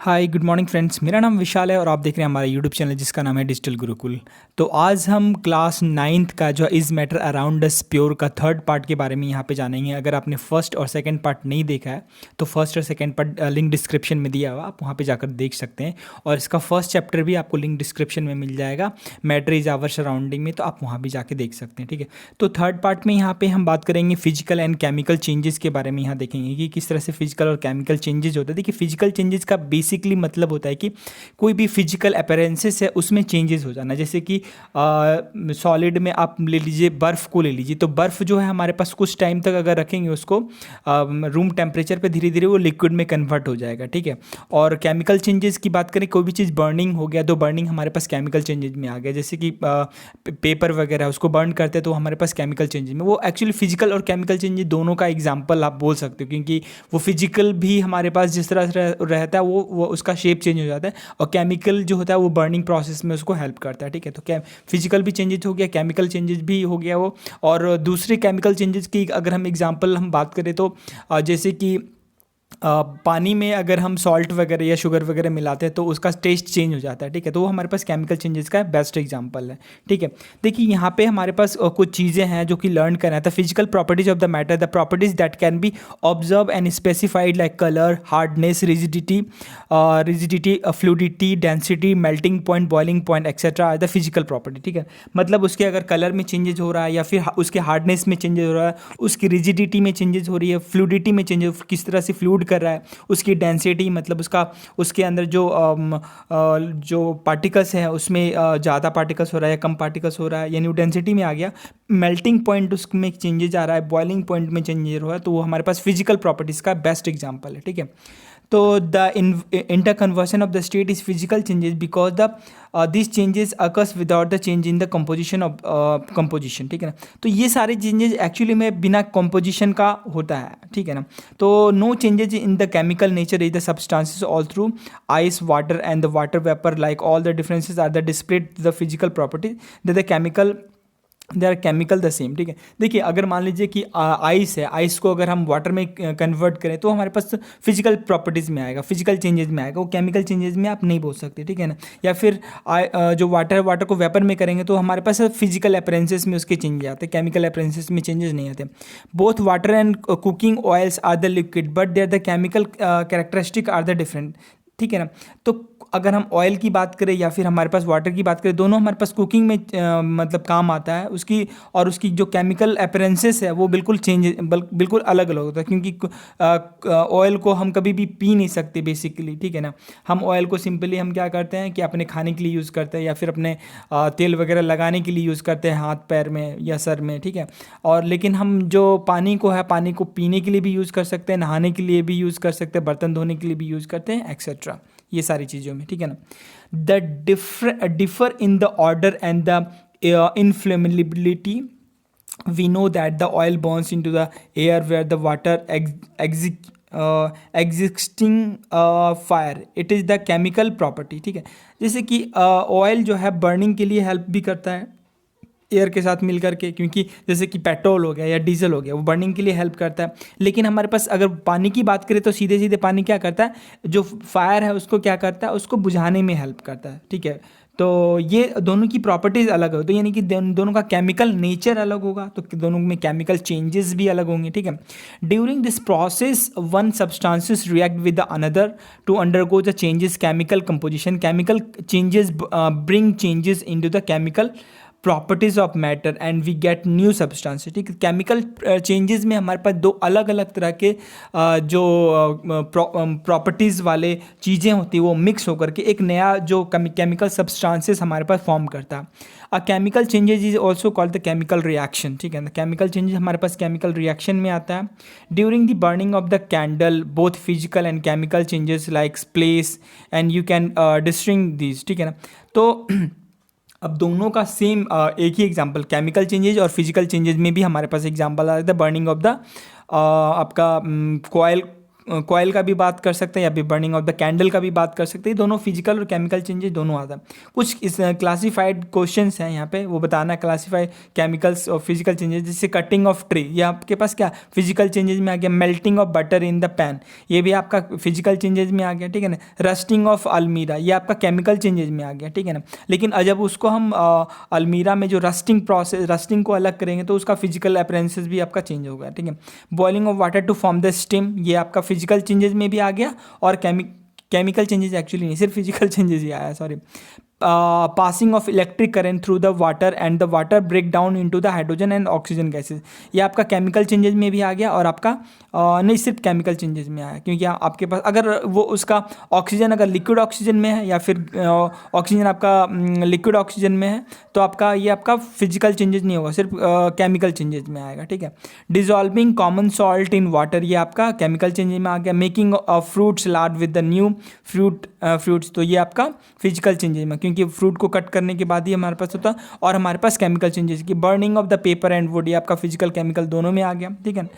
Hi good morning friends, मेरा नाम विशाल है और आप देख रहे हैं हमारा यूट्यूब चैनल जिसका नाम है डिजिटल गुरुकुल। तो आज हम क्लास 9th का जो is matter around us pure का थर्ड पार्ट के बारे में यहाँ पे जानेंगे। अगर आपने फर्स्ट और सेकंड पार्ट नहीं देखा है तो फर्स्ट और सेकंड पार्ट लिंक डिस्क्रिप्शन में दिया हुआ, आप वहाँ पे जाकर देख सकते हैं। और इसका फर्स्ट चैप्टर भी आपको लिंक डिस्क्रिप्शन में मिल जाएगा, मैटर इज़ आवर सराउंडिंग में, तो आप वहाँ भी जाके देख सकते हैं। ठीक है, तो थर्ड पार्ट में यहाँ पे हम बात करेंगे फिजिकल एंड केमिकल चेंजेस के बारे में। यहाँ देखेंगे कि किस तरह से फिजिकल और केमिकल चेंजेस होते हैं। देखिए, फिजिकल चेंजेस का बेसिकली मतलब होता है कि कोई भी फिजिकल अपीयरेंसेस है उसमें चेंजेस हो जाना। जैसे कि सॉलिड में आप ले लीजिए, बर्फ़ को ले लीजिए, तो बर्फ़ जो है हमारे पास कुछ टाइम तक अगर रखेंगे उसको रूम टेम्परेचर पे, धीरे धीरे वो लिक्विड में कन्वर्ट हो जाएगा। ठीक है, और केमिकल चेंजेस की बात करें, कोई भी चीज़ बर्निंग हो गया तो बर्निंग हमारे पास केमिकल चेंजेस में आ गया। जैसे कि पेपर वगैरह उसको बर्न करते हैं तो हमारे पास केमिकल चेंजेस में, वो एक्चुअली फिजिकल और केमिकल चेंजेस दोनों का एग्जाम्पल आप बोल सकते हो, क्योंकि वो फिजिकल भी हमारे पास जिस तरह से रहता है वो उसका शेप चेंज हो जाता है, और केमिकल जो होता है वो बर्निंग प्रोसेस में उसको हेल्प करता है। ठीक है, तो क्या फिजिकल भी चेंजेस हो गया, केमिकल चेंजेस भी हो गया वो। और दूसरे केमिकल चेंजेस की अगर हम एग्जांपल हम बात करें तो जैसे कि पानी में अगर हम सॉल्ट वगैरह या शुगर वगैरह मिलाते हैं तो उसका टेस्ट चेंज हो जाता है। ठीक है, तो वो हमारे पास केमिकल चेंजेस का बेस्ट एग्जांपल है। ठीक है, देखिए यहाँ पे हमारे पास कुछ चीज़ें हैं जो कि लर्न करना था। Physical properties of the matter, the properties that can be observe and specified like colour, hardness, rigidity, fluidity, density, melting point, boiling point etcetera are the physical property. ठीक है, मतलब उसके अगर कलर में चेंजेस हो रहा है या फिर उसके हार्डनेस में चेंजेस हो रहा है, उसकी रिजिडिटी में चेंजेस हो रही है, फ्लूडिटी में चेंजेस, किस तरह से फ्लूड कर रहा है, उसकी डेंसिटी मतलब उसके अंदर जो पार्टिकल्स हैं उसमें ज़्यादा पार्टिकल्स हो रहा है या कम पार्टिकल्स हो रहा है, यानी वो डेंसिटी में आ गया। मेल्टिंग पॉइंट उसमें चेंजेज आ रहा है, बॉइलिंग पॉइंट में चेंजेस हो रहा है, तो वो हमारे पास फिजिकल प्रॉपर्टीज़ का बेस्ट एग्जाम्पल है। ठीक है, तो the interconversion of the state is physical changes because the this changes occurs without the change in the composition of composition. ठीक है ना, तो ये सारे चेंजेस एक्चुअली में बिना कंपोजिशन का होता है। ठीक है ना, तो no changes in the chemical nature is the substances all through ice, water and the water vapour, like all the differences are the displayed the physical properties the chemical, they are chemical the same. ठीक है, देखिए अगर मान लीजिए कि ice है, ice को अगर हम वाटर में कन्वर्ट करें तो हमारे पास फिजिकल प्रॉपर्टीज़ में आएगा, फिजिकल चेंजेस में आएगा, वो केमिकल चेंजेस में आप नहीं बोल सकते। ठीक है ना, या फिर जो वाटर को वेपर में करेंगे तो हमारे पास फिजिकल अपरेंसेस में उसके चेंजेस आते हैं, केमिकल अपरेंसेस में चेंजेस नहीं आते। Both water and cooking oils are the liquid but their the chemical characteristic are the different. ठीक है ना, तो अगर हम ऑयल की बात करें या फिर हमारे पास वाटर की बात करें, दोनों हमारे पास कुकिंग में मतलब काम आता है उसकी, और उसकी जो केमिकल अपरेंसेस है वो बिल्कुल बिल्कुल अलग अलग होता है, क्योंकि ऑयल को हम कभी भी पी नहीं सकते बेसिकली। ठीक है ना, हम ऑयल को सिंपली हम क्या करते हैं कि अपने खाने के लिए यूज़ करते हैं या फिर अपने तेल वगैरह लगाने के लिए यूज़ करते हैं हाथ पैर में या सर में। ठीक है, और लेकिन हम जो पानी को है, पानी को पीने के लिए भी यूज़ कर सकते हैं, नहाने के लिए भी यूज़ कर सकते हैं, बर्तन धोने के लिए भी यूज़ करते हैं एक्सेट्रा, ये सारी चीज़ों में। ठीक है ना, the differ in the order and the inflammability, we know that the oil burns into the air where the water existing fire, it is the chemical property। ठीक है, जैसे कि ऑयल जो है बर्निंग के लिए हेल्प भी करता है एयर के साथ मिल करके, क्योंकि जैसे कि पेट्रोल हो गया या डीजल हो गया वो बर्निंग के लिए हेल्प करता है। लेकिन हमारे पास अगर पानी की बात करें तो सीधे सीधे पानी क्या करता है, जो फायर है उसको क्या करता है, उसको बुझाने में हेल्प करता है। ठीक है, तो ये दोनों की प्रॉपर्टीज़ अलग हो, तो यानी कि दोनों का केमिकल नेचर अलग होगा, तो दोनों में केमिकल चेंजेस भी अलग होंगे। ठीक है, during this process one substances react with the another to undergo the changes chemical composition, chemical changes bring changes into the chemical properties of matter and we get new substances. ठीक है, chemical changes में हमारे पास दो अलग अलग तरह के जो प्रॉपर्टीज़ वाले चीज़ें होती हैं वो मिक्स होकर के एक नया जो केमिकल सब्सटेंसेस हमारे पास फॉर्म करता है। A chemical changes is also called the chemical reaction. ठीक है ना, केमिकल चेंजेस हमारे पास केमिकल रिएक्शन में आता है। During the burning of the candle both physical and chemical changes like place and you can distinguish these. ठीक है ना, तो अब दोनों का सेम एक ही एग्जांपल, केमिकल चेंजेस और फिजिकल चेंजेस में भी हमारे पास एग्जांपल आ जाता है। बर्निंग ऑफ द आपका कॉयल का भी बात कर सकते हैं या फिर बर्निंग ऑफ द कैंडल का भी बात कर सकते हैं। दोनों फिजिकल और केमिकल चेंजेस दोनों आता है। कुछ इस क्लासिफाइड क्वेश्चंस हैं यहाँ पे, वो बताना है क्लासिफाई केमिकल्स और फिजिकल चेंजेस। जैसे कटिंग ऑफ ट्री, ये आपके पास क्या फिजिकल चेंजेस में आ गया। Melting of butter in the pan, ये भी आपका फिजिकल चेंजेस में आ गया, ठीक है ना। रस्टिंग ऑफ अलमीरा, ये आपका केमिकल चेंजेस में आ गया, ठीक है ना। लेकिन जब उसको हम अलमीरा में जो रस्टिंग प्रोसेस, रस्टिंग को अलग करेंगे तो उसका फिजिकल अपीयरेंसेस भी आपका चेंज होगा, ठीक है। Boiling of water to form the steam, ये आपका फिजिकल चेंजेस में भी आ गया और केमिकल चेंजेस एक्चुअली नहीं, सिर्फ फिजिकल चेंजेस ही आया, sorry. Passing of electric current through the water and the water break down into the hydrogen and oxygen gases, ये आपका केमिकल चेंजेस में भी आ गया और आपका नहीं सिर्फ केमिकल चेंजेस में आया, क्योंकि आपके पास अगर वो उसका ऑक्सीजन अगर लिक्विड ऑक्सीजन में है या फिर ऑक्सीजन आपका लिक्विड ऑक्सीजन में है तो आपका ये आपका फिजिकल चेंजेस नहीं होगा, सिर्फ केमिकल चेंजेस में आएगा, ठीक है। Dissolving common salt in water, ये आपका केमिकल चेंजेस में आ गया। Making fruit salad with the new fruits, तो ये आपका फिजिकल चेंजेस में, क्योंकि फ्रूट को कट करने के बाद ही हमारे पास होता है। और हमारे पास केमिकल चेंजेस की burning of the paper and would, ये आपका फिजिकल केमिकल दोनों में आ गया, ठीक है।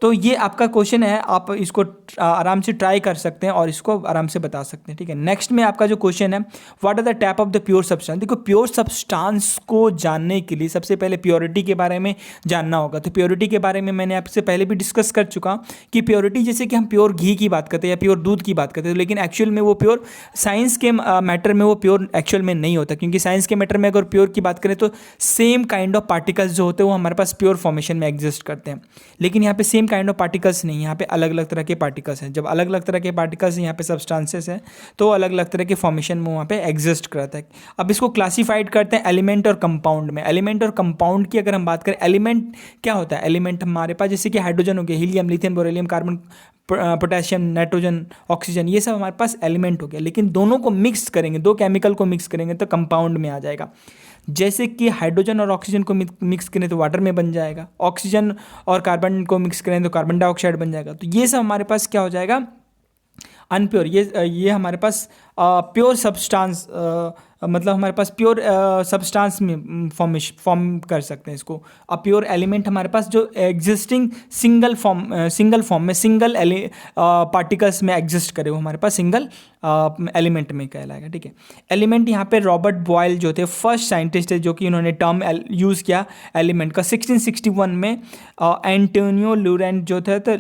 तो ये आपका क्वेश्चन है, आप इसको आराम से ट्राई कर सकते हैं और इसको आराम से बता सकते हैं, ठीक है। नेक्स्ट में आपका जो क्वेश्चन है, what are the type of the pure substance. देखो प्योर सब्सटेंस को जानने के लिए सबसे पहले प्योरिटी के बारे में जानना होगा। तो प्योरिटी के बारे में मैंने आपसे पहले भी डिस्कस कर चुका कि प्योरिटी, जैसे कि हम प्योर घी की बात करते हैं या प्योर दूध की बात करते हैं, लेकिन एक्चुअल में वो प्योर साइंस के मैटर में वो प्योर एक्चुअल में नहीं होता, क्योंकि साइंस के मैटर में अगर प्योर की बात करें तो सेम काइंड ऑफ पार्टिकल्स जो होते हैं वो हमारे पास प्योर फॉर्मेशन में एग्जिस्ट करते हैं। लेकिन यहाँ पे सेम काइंड ऑफ पार्टिकल्स नहीं, यहाँ पे अलग अलग तरह के पार्टिकल्स हैं। जब अलग अलग तरह के पार्टिकल्स यहाँ पे सब्सटेंसेस हैं तो अलग अलग तरह के फॉर्मेशन में वहाँ पे एग्जिस्ट करता है। अब इसको क्लासीफाइड करते हैं एलिमेंट और कंपाउंड में। एलिमेंट और कंपाउंड की अगर हम बात करें, एलिमेंट क्या होता है, एलिमेंट हमारे पास जैसे कि हाइड्रोजन हो गया, helium, lithium, beryllium, carbon, potassium, nitrogen, oxygen, ये सब हमारे पास एलिमेंट हो गया। लेकिन दोनों को मिक्स करेंगे, दो केमिकल को मिक्स करेंगे तो कंपाउंड में आ जाएगा। जैसे कि हाइड्रोजन और ऑक्सीजन को मिक्स करें तो वाटर में बन जाएगा, ऑक्सीजन और कार्बन को मिक्स करें तो कार्बन डाइऑक्साइड बन जाएगा। तो ये सब हमारे पास क्या हो जाएगा, अनप्योर। ये हमारे पास प्योर सब्सटेंस, मतलब हमारे पास प्योर सब्सटेंस में फॉर्म कर सकते हैं इसको। अब प्योर एलिमेंट हमारे पास जो एग्जिस्टिंग सिंगल फॉर्म में सिंगल पार्टिकल्स में एग्जिस्ट करे वो हमारे पास सिंगल एलिमेंट में कहलाएगा, ठीक है। एलिमेंट यहाँ पे रॉबर्ट बॉयल जो थे फर्स्ट साइंटिस्ट है जो कि उन्होंने टर्म यूज़ किया एलिमेंट का 1661 में। एंटोनियो लूरेंट जो थे तो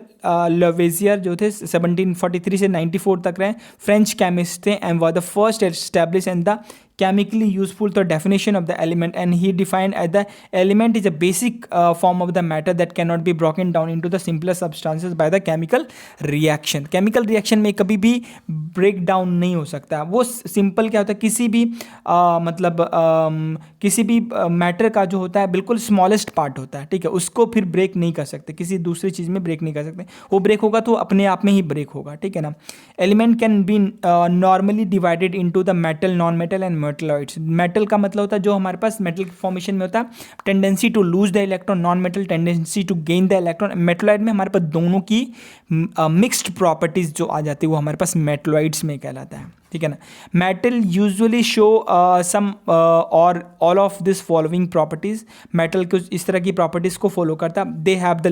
लवेजियर जो थे 1743 से 94 तक रहे, फ्रेंच केमिस्ट थे and were the first establish and the chemically useful the definition of the element, and he defined as the element is a basic form of the matter that cannot be broken down into the simpler substances by the chemical reaction. chemical reaction में कभी भी break down नहीं हो सकता। वो simple क्या होता है, किसी भी किसी भी मैटर का जो होता है बिल्कुल स्मॉलेस्ट पार्ट होता है, ठीक है, उसको फिर ब्रेक नहीं कर सकते, किसी दूसरी चीज़ में ब्रेक नहीं कर सकते। वो ब्रेक होगा तो अपने आप में ही ब्रेक होगा, ठीक है ना। Element can be normally divided into the metal, non metal and metalloids. Metal का मतलब होता है जो हमारे पास मेटल की फॉर्मेशन में होता है, tendency to lose the electron, non metal tendency to gain the electron. Metalloid में हमारे पास दोनों की मिक्स्ड प्रॉपर्टीज जो आ जाती है वो हमारे पास मेटलॉइड्स में कहलाता है, ठीक है ना। मेटल यूजुअली शो सम और all of this following properties. Metal कुछ इस तरह की प्रॉपर्टीज को फॉलो करता है। दे हैव द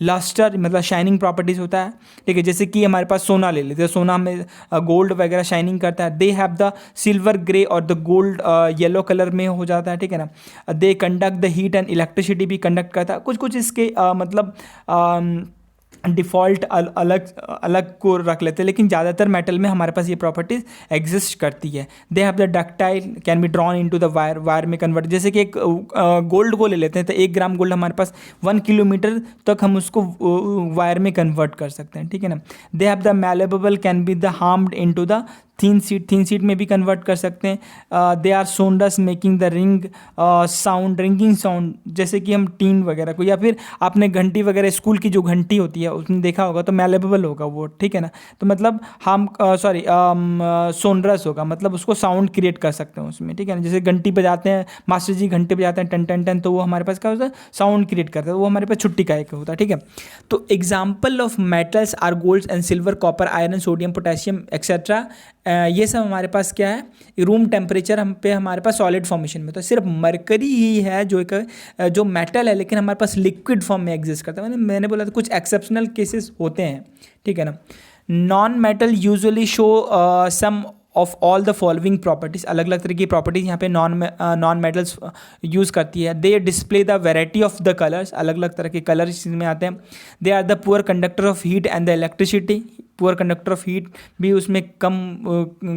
लस्टर, मतलब शाइनिंग प्रॉपर्टीज होता है, ठीक है। जैसे कि हमारे पास सोना ले लेते हैं, सोना में गोल्ड वगैरह शाइनिंग करता है। दे हैव द सिल्वर ग्रे और द गोल्ड येलो कलर में हो जाता है, ठीक है ना। They conduct the heat and electricity भी कंडक्ट करता है। कुछ कुछ इसके मतलब डिफ़ॉल्ट अलग को रख लेते हैं, लेकिन ज़्यादातर मेटल में हमारे पास ये प्रॉपर्टीज एग्जिस्ट करती है। दे have the ductile, can be drawn into the wire, wire में कन्वर्ट। जैसे कि एक गोल्ड को ले लेते हैं तो 1 ग्राम गोल्ड हमारे पास 1 किलोमीटर तक हम उसको वायर में कन्वर्ट कर सकते हैं, ठीक है ना। They have the malleable, can be the harmed into the thin sheet में भी कन्वर्ट कर सकते हैं। They are sonorous making the ring sound, ringing sound, जैसे कि हम टीन वगैरह को, या फिर आपने घंटी वगैरह स्कूल की जो घंटी होती है उसने देखा होगा तो मैलेबल होगा वो, ठीक है ना। तो मतलब हम सोनरस होगा, मतलब उसको साउंड क्रिएट कर सकते हैं उसमें, ठीक है ना। जैसे घंटी बजाते हैं, मास्टर जी घंटे बजाते हैं टन टन टन, तो वो हमारे पास क्या होता है, साउंड क्रिएट करता है, वो हमारे पास छुट्टी का एक होता है, ठीक है। तो example of metals are gold and silver, copper, iron, sodium, potassium etcetera ये सब हमारे पास क्या है, रूम टेम्परेचर हम पे हमारे पास सॉलिड फॉर्मेशन में। तो सिर्फ मरकरी ही है जो एक जो मेटल है लेकिन हमारे पास लिक्विड फॉर्म में एग्जिस्ट करता है। मैंने बोला था कुछ एक्सेप्शनल केसेस होते हैं, ठीक है ना। Non metal usually show some of all the following properties, अलग अलग तरह की प्रॉपर्टीज यहाँ पे नॉन मेटल्स यूज़ करती है। They display the variety of the colours, अलग अलग तरह के कलर्स इसमें आते हैं। They are the poor conductor of heat and the electricity, poor conductor of heat भी उसमें कम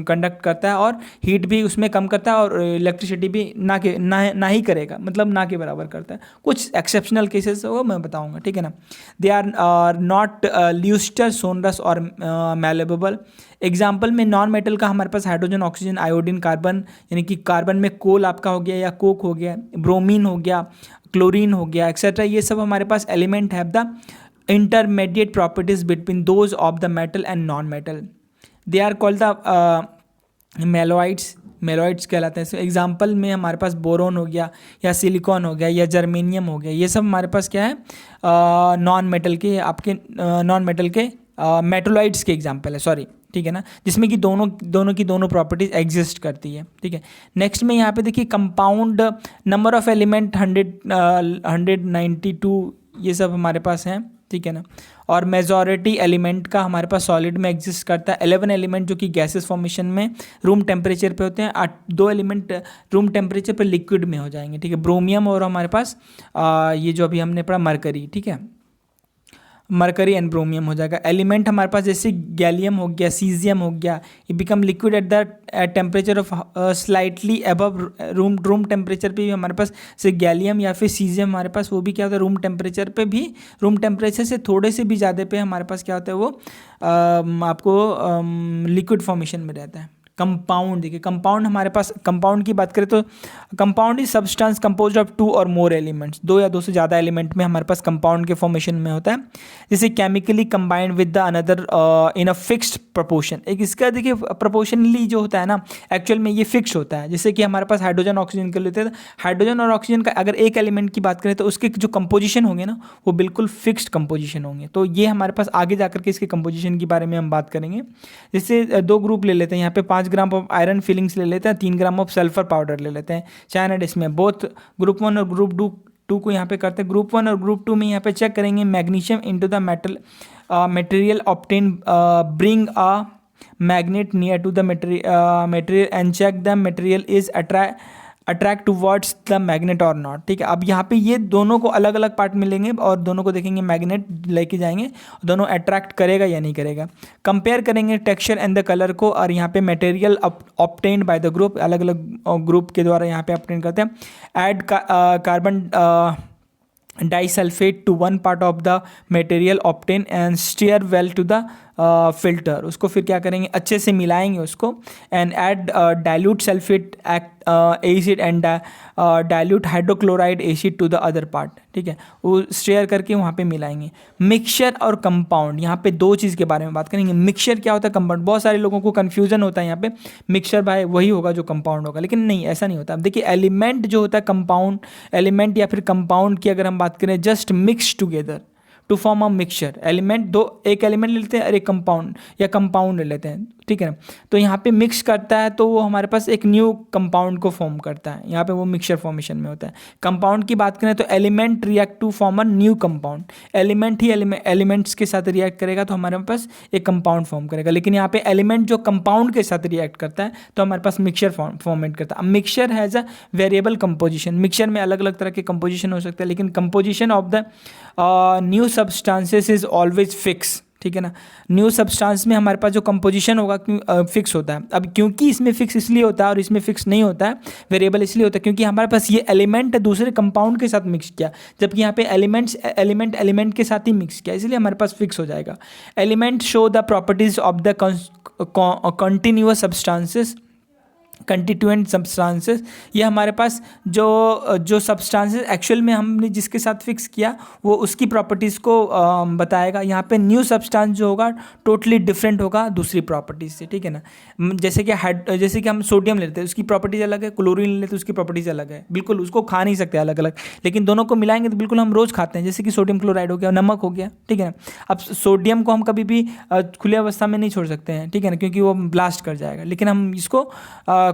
कंडक्ट करता है और हीट भी उसमें कम करता है और इलेक्ट्रिसिटी भी ना ही करेगा, मतलब ना के बराबर करता है। कुछ एक्सेप्शनल केसेस वो मैं बताऊंगा, ठीक है ना। दे आर नॉट ल्यूस्टर, सोनरस और मैलेबल। एग्जाम्पल में नॉन मेटल का हमारे पास हाइड्रोजन, ऑक्सीजन, आयोडीन, कार्बन, यानी कि कार्बन में कोल आपका हो गया या कोक हो गया, ब्रोमीन हो गया, क्लोरीन हो गया, एक्सेट्रा। ये सब हमारे पास एलिमेंट है the intermediate properties between those of the metal and non-metal. They are called the metalloids कहलाते हैं। एग्जाम्पल में हमारे पास बोरोन हो गया या सिलिकॉन हो गया या जर्मेनियम हो गया, ये सब हमारे पास क्या है, नॉन मेटल के मेटलॉइड्स के एग्जाम्पल है, सॉरी, ठीक है ना, जिसमें कि दोनों की दोनों प्रॉपर्टीज एग्जिस्ट करती है, ठीक है। नेक्स्ट में यहाँ पे देखिए कंपाउंड, नंबर ऑफ एलिमेंट 192, ये सब हमारे पास हैं, ठीक है ना। और मेजॉरिटी एलिमेंट का हमारे पास सॉलिड में एग्जिस्ट करता है। 11 एलिमेंट जो कि गैसेस फॉर्मेशन में रूम टेम्परेचर पे होते हैं, 2 एलिमेंट रूम टेम्परेचर पे लिक्विड में हो जाएंगे, ठीक है, ब्रोमियम और हमारे पास ये जो अभी हमने पढ़ा मरकरी, ठीक है, मरकरी एंड ब्रोमियम हो जाएगा। एलिमेंट हमारे पास जैसे गैलियम हो गया, सीजियम हो गया, ये become liquid at the temperature of slightly above room temperature पे भी हमारे पास से गैलियम या फिर सीजियम हमारे पास वो भी क्या होता है, रूम टेम्परेचर से थोड़े से भी ज़्यादा पे हमारे पास क्या होता है, वो आपको लिक्विड फॉर्मेशन में रहता है। कंपाउंड देखिए, कंपाउंड हमारे पास, कंपाउंड की बात करें तो compound is substance composed of 2 और मोर एलिमेंट्स, 2 या 2 से ज़्यादा एलिमेंट में हमारे पास कंपाउंड के फॉर्मेशन में होता है। जैसे chemically combined with the another in a fixed proportion. एक इसका देखिए प्रोपोर्शनली जो होता है ना, एक्चुअल में ये फिक्स होता है। जैसे कि हमारे पास हाइड्रोजन ऑक्सीजन कर लेते हैं, हाइड्रोजन और ऑक्सीजन का अगर एक एलिमेंट की बात करें तो उसके जो कंपोजिशन होंगे ना वो बिल्कुल फिक्स्ड कंपोजिशन होंगे। तो ये हमारे पास आगे जाकर के इसके कंपोजिशन के बारे में हम बात करेंगे। जैसे 2 ग्रुप ले लेते हैं, यहाँ पे 5 ग्राम ऑफ आयरन फिलिंग्स ले लेते हैं, 3 ग्राम ऑफ सल्फर पाउडर ले लेते हैं, चाइनाड इसमें बोथ ग्रुप 1 और ग्रुप 2 को यहाँ पे करते हैं। ग्रुप 1 और ग्रुप 2 में यहाँ पे चेक करेंगे magnesium into the material obtain bring a magnet near to the material and check the material is attract towards the magnet और नॉट, ठीक है। अब यहाँ पे ये दोनों को अलग अलग पार्ट मिलेंगे और दोनों को देखेंगे, मैग्नेट लेके जाएंगे, दोनों अट्रैक्ट करेगा या नहीं करेगा। कंपेयर करेंगे टेक्सचर एंड द कलर को, और यहाँ पे material obtained by the group, अलग अलग ग्रुप के द्वारा यहाँ पे ऑब्टेन करते हैं। Add carbon disulphate to 1 part of the material obtain and stir well to the filter. उसको फिर क्या करेंगे, अच्छे से मिलाएंगे उसको, and add dilute sulphate acid and dilute hydrochloride acid to the other part, ठीक है, वो स्टेयर करके वहाँ पे मिलाएंगे। मिक्सचर और कंपाउंड, यहाँ पे 2 चीज़ के बारे में बात करेंगे। मिक्सचर क्या होता है, कंपाउंड। बहुत सारे लोगों को कन्फ्यूजन होता है यहाँ पे, मिक्सचर भाई वही होगा जो कंपाउंड होगा, लेकिन नहीं, ऐसा नहीं होता। अब देखिए एलिमेंट जो होता है, कंपाउंड एलिमेंट या फिर कंपाउंड की अगर हम बात करें, just mix together to form a mixture. Element एक एलिमेंट ले लेते हैं और एक कंपाउंड या कंपाउंड ले लेते हैं, ठीक है ना। तो यहाँ पे मिक्स करता है तो वो हमारे पास एक न्यू कंपाउंड को फॉर्म करता है, यहाँ पे वो मिक्सचर फॉर्मेशन में होता है। कंपाउंड की बात करें तो element react to form a new compound, element ही एलिमेंट्स के साथ रिएक्ट करेगा तो हमारे पास एक कंपाउंड फॉर्म करेगा। लेकिन यहाँ पे एलिमेंट जो कंपाउंड के साथ रिएक्ट करता है तो हमारे पास मिक्सचर फॉर्मेट करता है। अब mixture has a variable composition, mixture में अलग अलग तरह के कंपोजिशन हो सकते हैं, लेकिन composition of the new substances is always fix, ठीक है ना। न्यू सब्सटेंस में हमारे पास जो कंपोजिशन होगा फिक्स होता है। अब क्योंकि इसमें फिक्स इसलिए होता है और इसमें फिक्स नहीं होता है, वेरिएबल इसलिए होता है क्योंकि हमारे पास ये एलिमेंट दूसरे कंपाउंड के साथ मिक्स किया, जबकि यहाँ पे एलिमेंट के साथ ही मिक्स किया, इसलिए हमारे पास फिक्स हो जाएगा। Element show the properties of the continuous substances, constituent substances, ये हमारे पास जो सब्सटेंसेस एक्चुअल में हमने जिसके साथ फिक्स किया वो उसकी प्रॉपर्टीज़ को बताएगा। यहाँ पे न्यू सब्सटेंस जो होगा टोटली डिफरेंट होगा दूसरी प्रॉपर्टीज़ से, ठीक है ना। जैसे कि हम सोडियम लेते हैं, उसकी प्रॉपर्टीज़ अलग है, क्लोरीन लेते हैं उसकी प्रॉपर्टीज़ अलग है, बिल्कुल उसको खा नहीं सकते अलग अलग, लेकिन दोनों को मिलाएंगे तो बिल्कुल हम रोज़ खाते हैं। जैसे कि सोडियम क्लोराइड हो गया, नमक हो गया, ठीक है ना। अब सोडियम को हम कभी भी खुले अवस्था में नहीं छोड़ सकते हैं, ठीक है ना, क्योंकि वो ब्लास्ट कर जाएगा, लेकिन हम इसको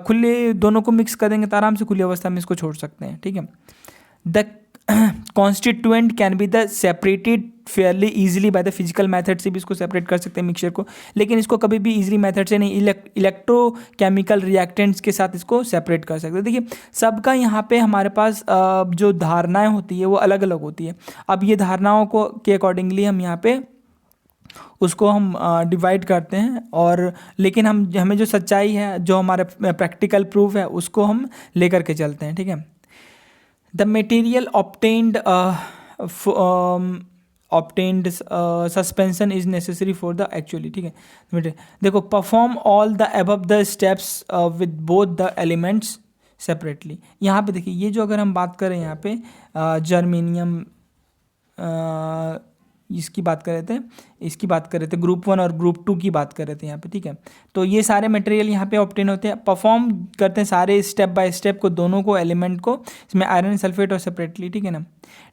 खुले दोनों को मिक्स कर देंगे तो आराम से खुली अवस्था में इसको छोड़ सकते हैं, ठीक है। The constituent can be the separated Fairlie easily by the physical method से भी इसको सेपरेट कर सकते हैं मिक्सचर को, लेकिन इसको कभी भी ईजिली मेथड से नहीं, इलेक्ट्रोकेमिकल रिएक्टेंट्स के साथ इसको सेपरेट कर सकते हैं। देखिए सबका यहाँ पे हमारे पास जो धारणाएं होती है वो अलग अलग होती है। अब ये धारणाओं को के अकॉर्डिंगली हम यहाँ पे उसको हम डिवाइड करते हैं, और लेकिन हमें जो सच्चाई है, जो हमारा प्रैक्टिकल प्रूफ है, उसको हम लेकर के चलते हैं, ठीक है। The material obtained suspension is necessary for the actually, ठीक है। देखो perform all the above the steps with both the elements separately. यहाँ पे देखिए ये जो अगर हम बात करें यहाँ पे जर्मेनियम इसकी बात कर रहे थे ग्रुप 1 और ग्रुप 2 की बात कर रहे थे यहाँ पे, ठीक है। तो ये सारे मटेरियल यहाँ पे ऑब्टेन होते हैं, परफॉर्म करते हैं सारे स्टेप बाय स्टेप को, दोनों को एलिमेंट को, इसमें आयरन सल्फेट और सेपरेटली, ठीक है ना।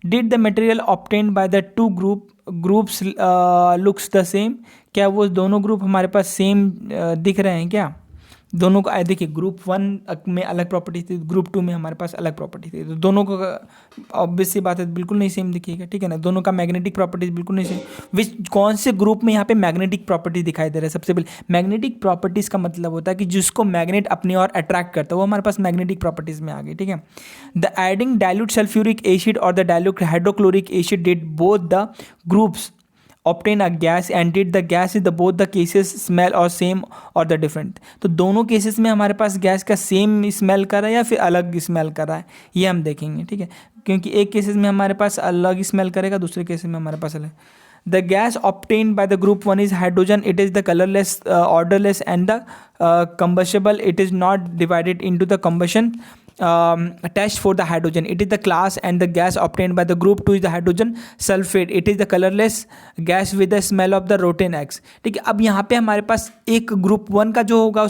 Did the material obtain by the two groups looks the same, क्या वो दोनों ग्रुप हमारे पास सेम दिख रहे हैं क्या? दोनों को देखिए ग्रुप 1 में अलग प्रॉपर्टी थी, ग्रुप 2 में हमारे पास अलग प्रॉपर्टी थी, तो दोनों को ऑब्वियस सी बात है बिल्कुल नहीं सेम दिखेगा, ठीक है ना। दोनों का मैग्नेटिक प्रॉपर्टीज बिल्कुल नहीं सेम। कौन से ग्रुप में यहाँ पे मैग्नेटिक प्रॉपर्टी दिखाई दे रहा है? सबसे पहले मैग्नेटिक प्रॉपर्टीज़ का मतलब होता है कि जिसको मैग्नेट अपनी ओर अट्रैक्ट करता है वो हमारे पास मैग्नेटिक प्रॉपर्टीज़ में आ गई, ठीक है। The adding dilute sulphuric acid और the dilute hydrochloric acid did both the groups obtain a gas and did the gas in the both the cases smell or same or the different। तो दोनों cases में हमारे पास gas का same smell कर रहा है या फिर अलग स्मेल कर रहा है, ये हम देखेंगे, ठीक है। क्योंकि एक केसेस में हमारे पास अलग स्मेल करेगा, दूसरे केसेस में हमारे पास अलग। The gas obtained by the group 1 is hydrogen. It is the colorless, odorless and the combustible. It is not divided into the combustion test for the hydrogen. It is the class and the gas obtained by the group 2 is the hydrogen sulfate. It is the colorless gas with the smell of the rotten eggs, ठीक है। अब यहाँ पे हमारे पास एक group 1 का जो होगा